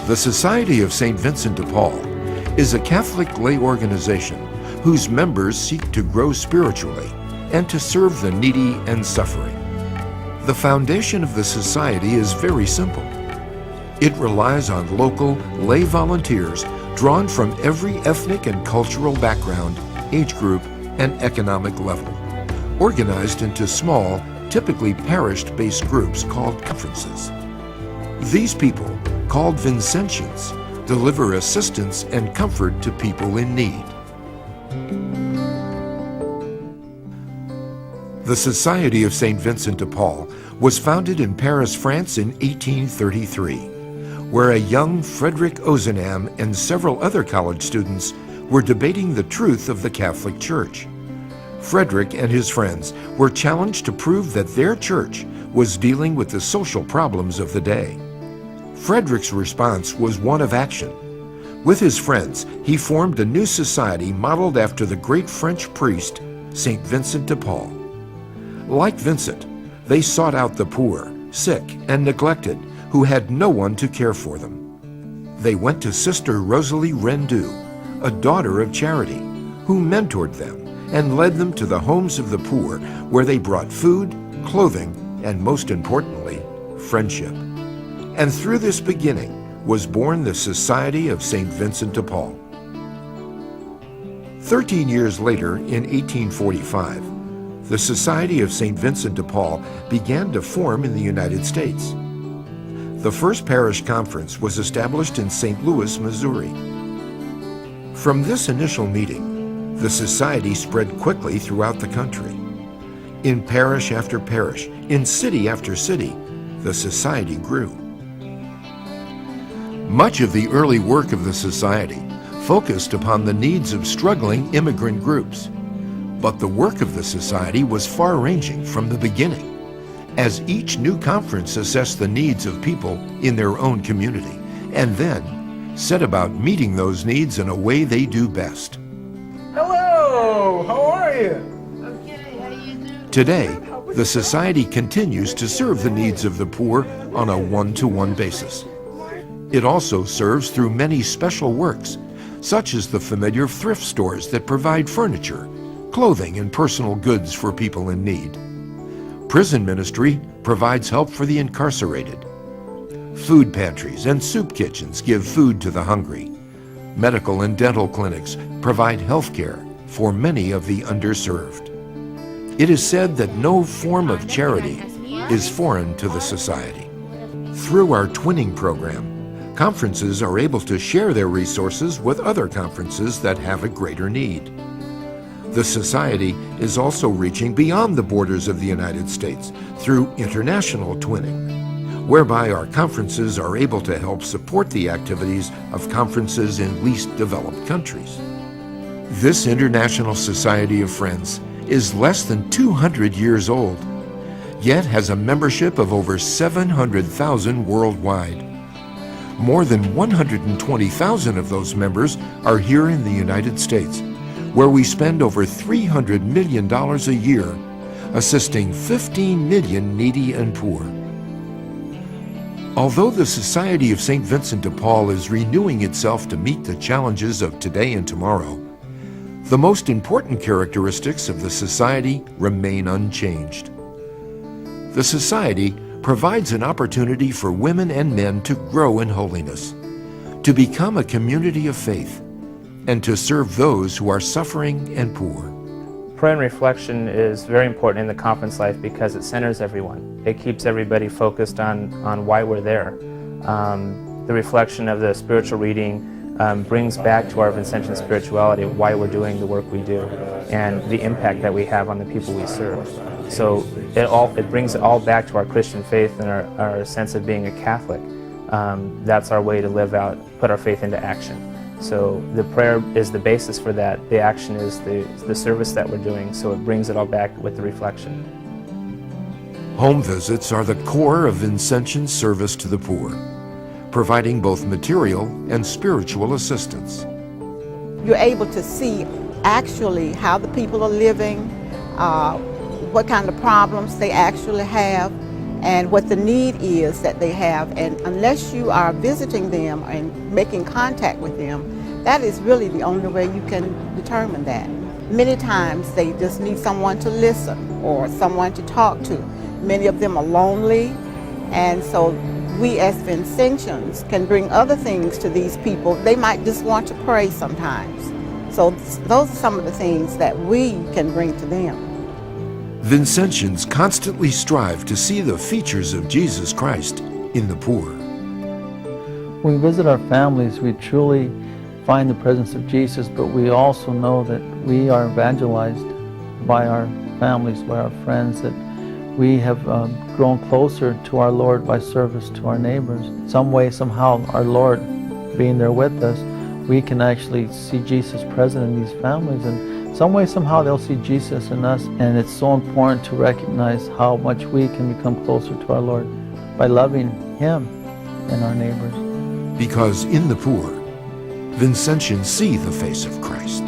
The Society of St. Vincent de Paul is a Catholic lay organization whose members seek to grow spiritually and to serve the needy and suffering. The foundation of the society is very simple. It relies on local lay volunteers drawn from every ethnic and cultural background, age group, and economic level, organized into small, typically parish-based groups called conferences. These people, called Vincentians, deliver assistance and comfort to people in need. The Society of St. Vincent de Paul was founded in Paris, France in 1833, where a young Frederick Ozanam and several other college students were debating the truth of the Catholic Church. Frederick and his friends were challenged to prove that their church was dealing with the social problems of the day. Frederick's response was one of action. With his friends, he formed a new society modeled after the great French priest, St. Vincent de Paul. Like Vincent, they sought out the poor, sick, and neglected who had no one to care for them. They went to Sister Rosalie Rendu, a daughter of charity, who mentored them and led them to the homes of the poor, where they brought food, clothing, and most importantly, friendship. And through this beginning was born the Society of St. Vincent de Paul. 13 years later, in 1845, the Society of St. Vincent de Paul began to form in the United States. The first parish conference was established in St. Louis, Missouri. From this initial meeting, the society spread quickly throughout the country. In parish after parish, in city after city, the society grew. Much of the early work of the society focused upon the needs of struggling immigrant groups. But the work of the society was far-ranging from the beginning, as each new conference assessed the needs of people in their own community, and then set about meeting those needs in a way they do best. Hello, how are you? Okay, how you doing? Today, the society continues to serve the needs of the poor on a one-to-one basis. It also serves through many special works, such as the familiar thrift stores that provide furniture, clothing, and personal goods for people in need. Prison ministry provides help for the incarcerated. Food pantries and soup kitchens give food to the hungry. Medical and dental clinics provide health care for many of the underserved. It is said that no form of charity is foreign to the society. Through our twinning program, conferences are able to share their resources with other conferences that have a greater need. The society is also reaching beyond the borders of the United States through international twinning, whereby our conferences are able to help support the activities of conferences in least developed countries. This International Society of Friends is less than 200 years old, yet has a membership of over 700,000 worldwide. More than 120,000 of those members are here in the United States, where we spend over $300 million a year assisting 15 million needy and poor. Although the Society of St. Vincent de Paul is renewing itself to meet the challenges of today and tomorrow, the most important characteristics of the society remain unchanged. The society provides an opportunity for women and men to grow in holiness, to become a community of faith, and to serve those who are suffering and poor. Prayer and reflection is very important in the conference life because it centers everyone. It keeps everybody focused on why we're there. The reflection of the spiritual reading brings back to our Vincentian spirituality why we're doing the work we do and the impact that we have on the people we serve. So it brings it all back to our Christian faith and our sense of being a Catholic. That's our way to live out, put our faith into action. So the prayer is the basis for that. The action is the service that we're doing, so it brings it all back with the reflection. Home visits are the core of Vincentian service to the poor, providing both material and spiritual assistance. You're able to see actually how the people are living, what kind of problems they actually have, and what the need is that they have. And unless you are visiting them and making contact with them, that is really the only way you can determine that. Many times they just need someone to listen or someone to talk to. Many of them are lonely, and so we as Vincentians can bring other things to these people. They might just want to pray sometimes. So those are some of the things that we can bring to them. Vincentians constantly strive to see the features of Jesus Christ in the poor. When we visit our families, we truly find the presence of Jesus, but we also know that we are evangelized by our families, by our friends, that we have grown closer to our Lord by service to our neighbors. Some way, somehow, our Lord being there with us, we can actually see Jesus present in these families, and some way, somehow, they'll see Jesus in us. And it's so important to recognize how much we can become closer to our Lord by loving Him and our neighbors. Because in the poor, Vincentians see the face of Christ.